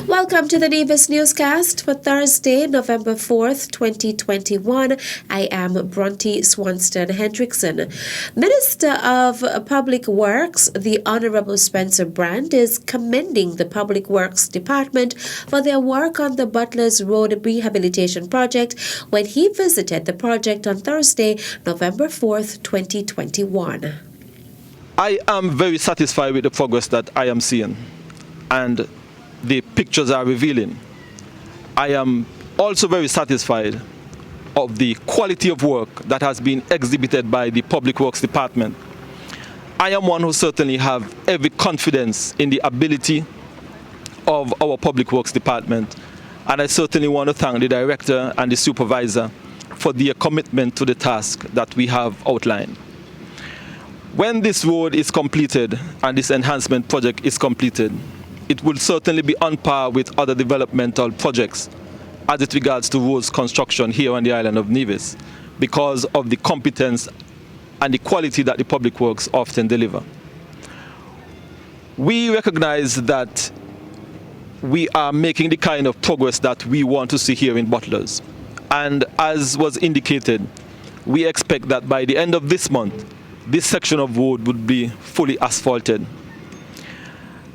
Welcome to the Nevis newscast for Thursday, November 4th, 2021. I am Bronte Swanston Hendrickson. Minister of Public Works, the Honorable Spencer Brand, is commending the Public Works Department for their work on the Butlers Road Rehabilitation Project when he visited the project on Thursday, November 4th, 2021. I am very satisfied with the progress that I am seeing, and the pictures are revealing. I am also very satisfied of the quality of work that has been exhibited by the Public Works Department. I am one who certainly have every confidence in the ability of our Public Works Department, and I certainly want to thank the Director and the Supervisor for their commitment to the task that we have outlined. When this road is completed and this enhancement project is completed, it will certainly be on par with other developmental projects as it regards to roads construction here on the island of Nevis because of the competence and the quality that the Public Works often deliver. We recognize that we are making the kind of progress that we want to see here in Butlers. And as was indicated, we expect that by the end of this month, this section of road would be fully asphalted.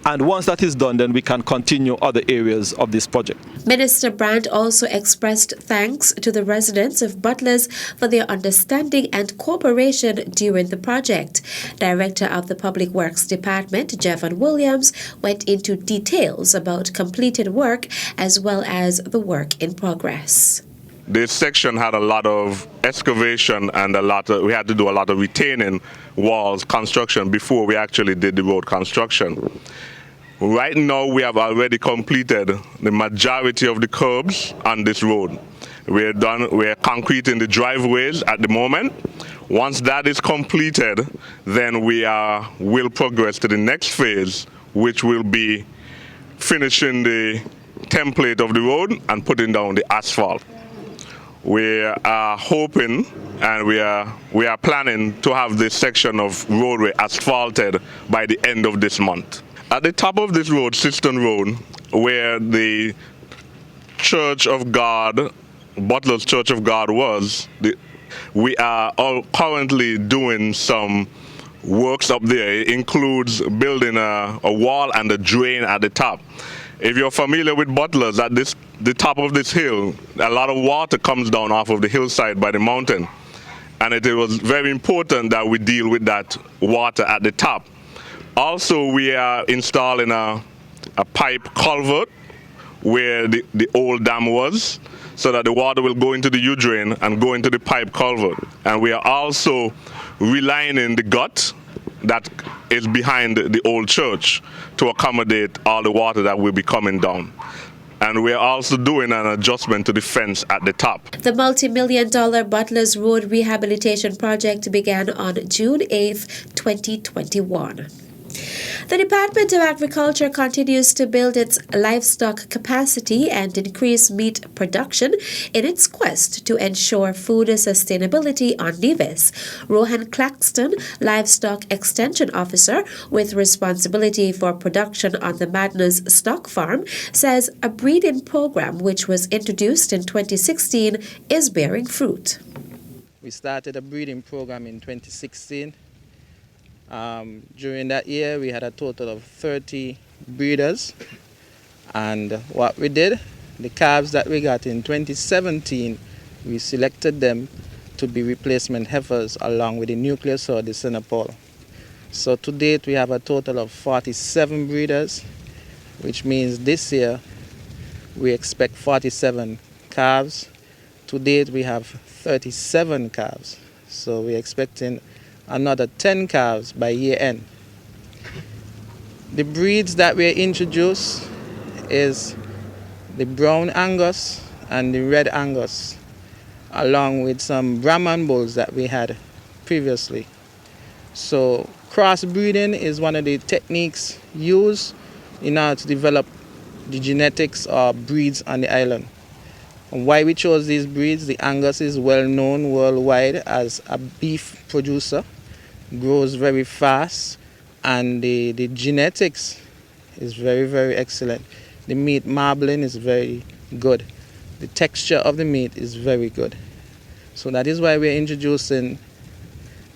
And once that is done, then we can continue other areas of this project. Minister Brandt also expressed thanks to the residents of Butlers for their understanding and cooperation during the project. Director of the Public Works Department, Jevon Williams, went into details about completed work as well as the work in progress. This section had a lot of excavation and we had to do a lot of retaining walls construction before we actually did the road construction. Right now we have already completed the majority of the curbs on this road. We're concreting the driveways at the moment. Once that is completed, then we will progress to the next phase, which will be finishing the template of the road and putting down the asphalt. We are hoping and we are planning to have this section of roadway asphalted by the end of this month. At the top of this road, Cistern Road, where the Church of God, Butler's Church of God was, we are all currently doing some works up there. It includes building a wall and a drain at the top. If you're familiar with Butlers, at the top of this hill, a lot of water comes down off of the hillside by the mountain. And it was very important that we deal with that water at the top. Also, we are installing a pipe culvert where the old dam was, so that the water will go into the U-drain and go into the pipe culvert. And we are also relining the gut that is behind the old church to accommodate all the water that will be coming down. And we're also doing an adjustment to the fence at the top. The multi-million-dollar Butlers Road Rehabilitation Project began on June 8th, 2021. The Department of Agriculture continues to build its livestock capacity and increase meat production in its quest to ensure food sustainability on Nevis. Rohan Claxton, Livestock Extension Officer with responsibility for production on the Madness Stock Farm, says a breeding program which was introduced in 2016 is bearing fruit. We started a breeding program in 2016. During that year, we had a total of 30 breeders, and what we did, the calves that we got in 2017, we selected them to be replacement heifers along with the nucleus or the Senapol. So to date, we have a total of 47 breeders, which means this year we expect 47 calves. To date, we have 37 calves, so we're expecting another 10 calves by year end. The breeds that we introduced is the brown Angus and the red Angus, along with some Brahman bulls that we had previously. So crossbreeding is one of the techniques used in order to develop the genetics or breeds on the island. And why we chose these breeds, the Angus is well known worldwide as a beef producer, grows very fast, and the genetics is very, very excellent. The meat marbling is very good. The texture of the meat is very good. So that is why we're introducing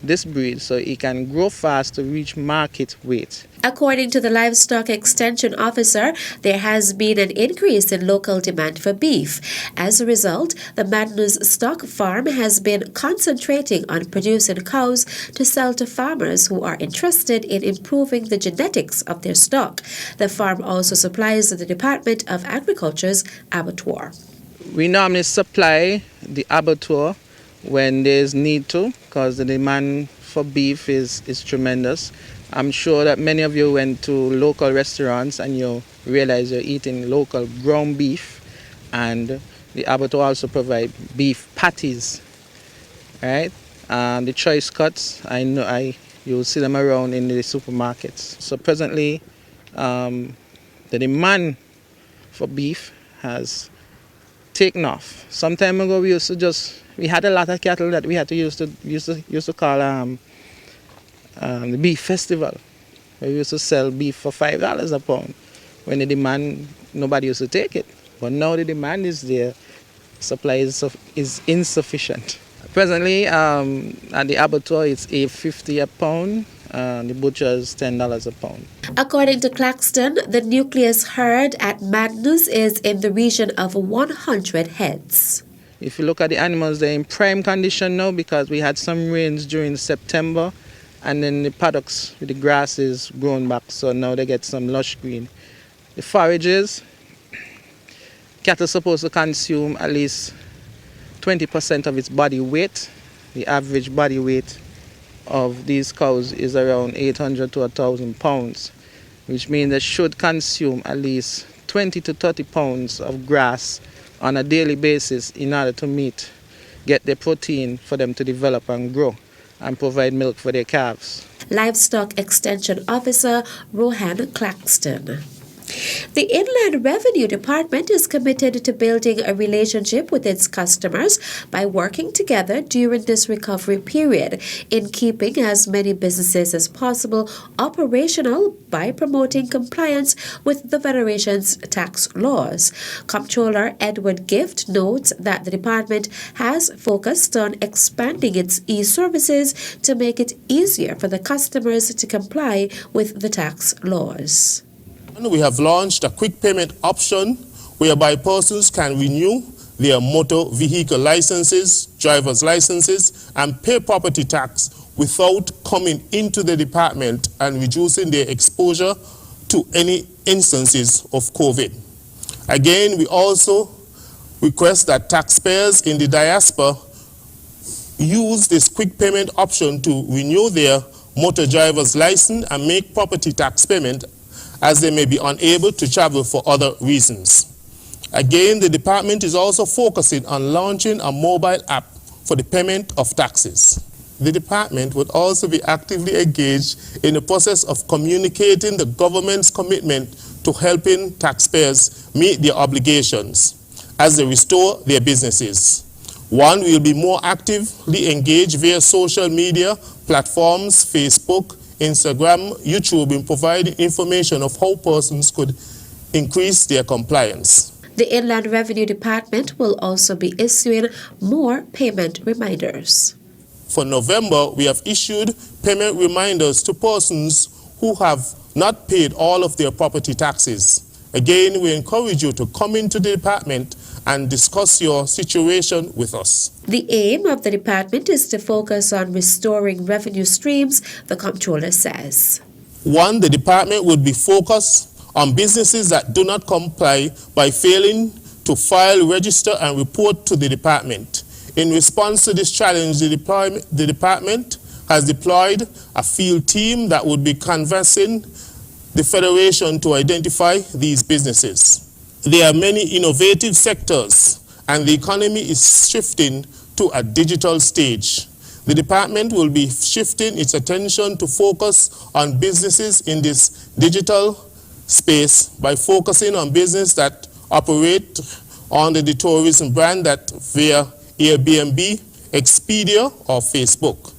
this breed, so it can grow fast to reach market weight. According to the Livestock Extension Officer, there has been an increase in local demand for beef. As a result, the Magnus Stock Farm has been concentrating on producing cows to sell to farmers who are interested in improving the genetics of their stock. The farm also supplies the Department of Agriculture's abattoir. We normally supply the abattoir when there's need to, because the demand for beef is tremendous. I'm sure that many of you went to local restaurants and you realize you're eating local ground beef, and the abattoir also provide beef patties, right? The choice cuts, you'll see them around in the supermarkets. So presently, the demand for beef has taken off. Some time ago, we had a lot of cattle that we had to used to call the beef festival. We used to sell beef for $5 a pound. When the demand, nobody used to take it. But now the demand is there, supply is insufficient. Presently, at the abattoir, it's $8.50 a pound. The butcher's $10 a pound. According to Claxton, the nucleus herd at Magnus is in the region of 100 heads. If you look at the animals, they're in prime condition now because we had some rains during September, and then the paddocks with the grass is grown back, so now they get some lush green. The forages, cattle are supposed to consume at least 20% of its body weight. The average body weight of these cows is around 800 to 1,000 pounds, which means they should consume at least 20 to 30 pounds of grass on a daily basis in order to get the protein for them to develop and grow and provide milk for their calves. Livestock Extension Officer Rohan Claxton. The Inland Revenue Department is committed to building a relationship with its customers by working together during this recovery period in keeping as many businesses as possible operational by promoting compliance with the Federation's tax laws. Comptroller Edward Gift notes that the department has focused on expanding its e-services to make it easier for the customers to comply with the tax laws. We have launched a quick payment option whereby persons can renew their motor vehicle licenses, driver's licenses, and pay property tax without coming into the department and reducing their exposure to any instances of COVID. Again, we also request that taxpayers in the diaspora use this quick payment option to renew their motor driver's license and make property tax payment, as they may be unable to travel for other reasons. Again, the department is also focusing on launching a mobile app for the payment of taxes. The department would also be actively engaged in the process of communicating the government's commitment to helping taxpayers meet their obligations as they restore their businesses. One, we will be more actively engaged via social media platforms, Facebook, Instagram, YouTube, in providing information of how persons could increase their compliance. The Inland Revenue Department will also be issuing more payment reminders. For November, we have issued payment reminders to persons who have not paid all of their property taxes. Again, we encourage you to come into the department and discuss your situation with us. The aim of the department is to focus on restoring revenue streams, the comptroller says. One, the department would be focused on businesses that do not comply by failing to file, register, and report to the department. In response to this challenge, the department has deployed a field team that would be canvassing the Federation to identify these businesses. There are many innovative sectors, and the economy is shifting to a digital stage. The department will be shifting its attention to focus on businesses in this digital space by focusing on businesses that operate under the tourism brand that via Airbnb, Expedia, or Facebook.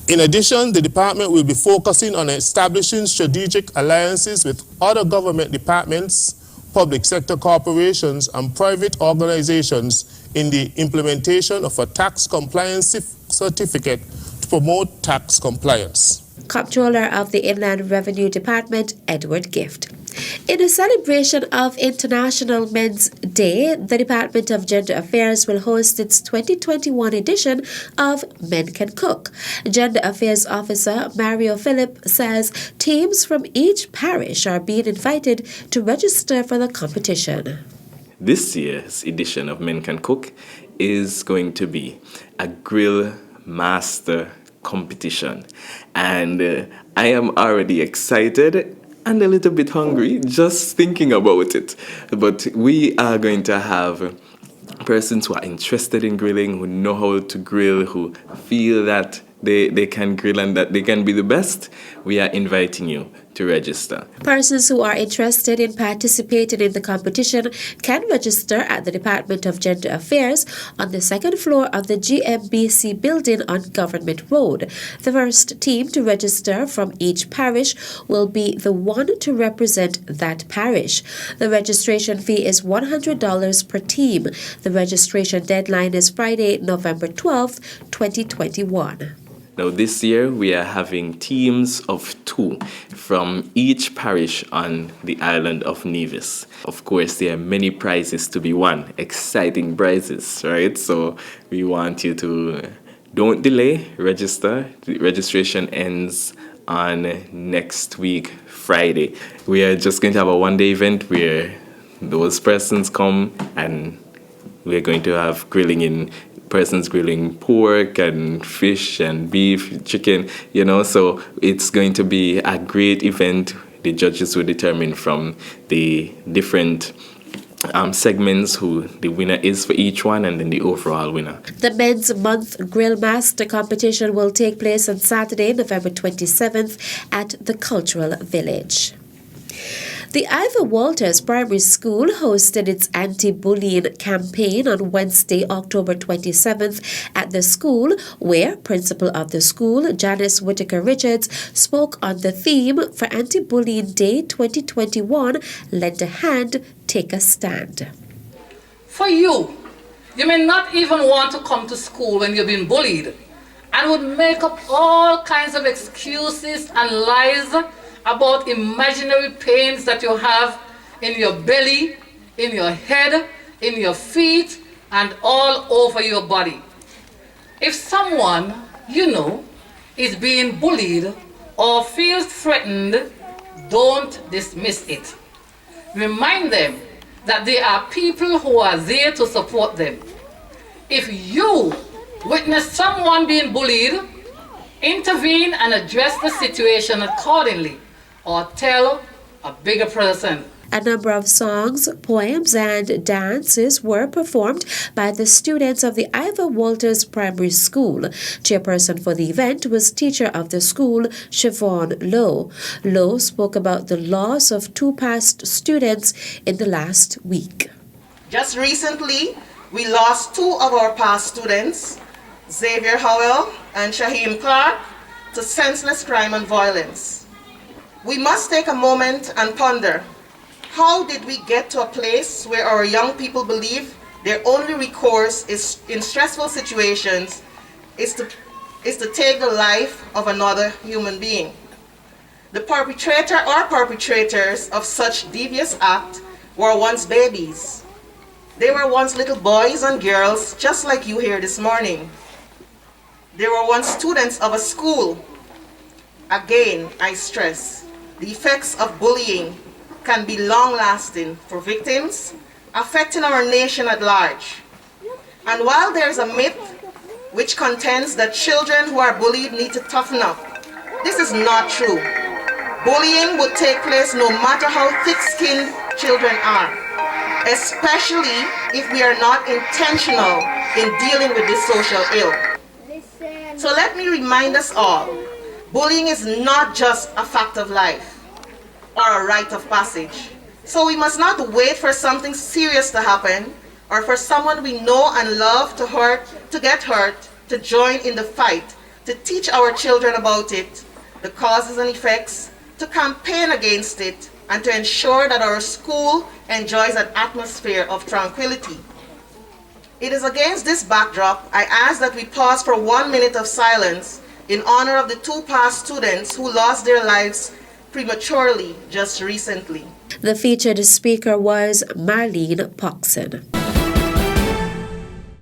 In addition, the department will be focusing on establishing strategic alliances with other government departments, public sector corporations and private organizations in the implementation of a tax compliance certificate to promote tax compliance. Comptroller of the Inland Revenue Department, Edward Gift. In a celebration of International Men's Day, the Department of Gender Affairs will host its 2021 edition of Men Can Cook. Gender Affairs Officer Mario Phillip says teams from each parish are being invited to register for the competition. This year's edition of Men Can Cook is going to be a grill master competition, and I am already excited and a little bit hungry just thinking about it. But we are going to have persons who are interested in grilling, who know how to grill, who feel that they can grill and that they can be the best. We are inviting you to register. Persons who are interested in participating in the competition can register at the Department of Gender Affairs on the second floor of the GMBC building on Government Road. The first team to register from each parish will be the one to represent that parish. The registration fee is $100 per team. The registration deadline is Friday, November 12th, 2021. Now this year we are having teams of 2 from each parish on the island of Nevis. Of course, there are many prizes to be won, exciting prizes, right? So we want you to don't delay, register. The registration ends on next week, Friday. We are just going to have a one-day event where those persons come and we're going to have persons grilling pork and fish and beef, chicken, so it's going to be a great event. The judges will determine from the different segments who the winner is for each one and then the overall winner. The Men's Month Grill Master competition will take place on Saturday, November 27th at the Cultural Village. The Ivor Walters Primary School hosted its anti-bullying campaign on Wednesday, October 27th at the school, where Principal of the school, Janice Whitaker Richards, spoke on the theme for Anti-Bullying Day 2021, Lend a Hand, Take a Stand. For you may not even want to come to school when you've been bullied and would make up all kinds of excuses and lies about imaginary pains that you have in your belly, in your head, in your feet, and all over your body. If someone you know is being bullied or feels threatened, don't dismiss it. Remind them that there are people who are there to support them. If you witness someone being bullied, intervene and address the situation accordingly, or tell a bigger person. A number of songs, poems, and dances were performed by the students of the Ivor Walters Primary School. Chairperson for the event was teacher of the school, Siobhan Lowe. Lowe spoke about the loss of 2 past students in the last week. Just recently, we lost 2 of our past students, Xavier Howell and Shaheem Clark, to senseless crime and violence. We must take a moment and ponder, how did we get to a place where our young people believe their only recourse is in stressful situations is to take the life of another human being? The perpetrator or perpetrators of such devious act were once babies. They were once little boys and girls just like you here this morning. They were once students of a school. Again, I stress, the effects of bullying can be long-lasting for victims, affecting our nation at large. And while there is a myth which contends that children who are bullied need to toughen up, this is not true. Bullying would take place no matter how thick-skinned children are, especially if we are not intentional in dealing with this social ill. So let me remind us all, bullying is not just a fact of life or a rite of passage. So we must not wait for something serious to happen or for someone we know and love to get hurt, to join in the fight, to teach our children about it, the causes and effects, to campaign against it, and to ensure that our school enjoys an atmosphere of tranquility. It is against this backdrop I ask that we pause for 1 minute of silence in honor of the 2 past students who lost their lives prematurely just recently. The featured speaker was Marlene Poxon.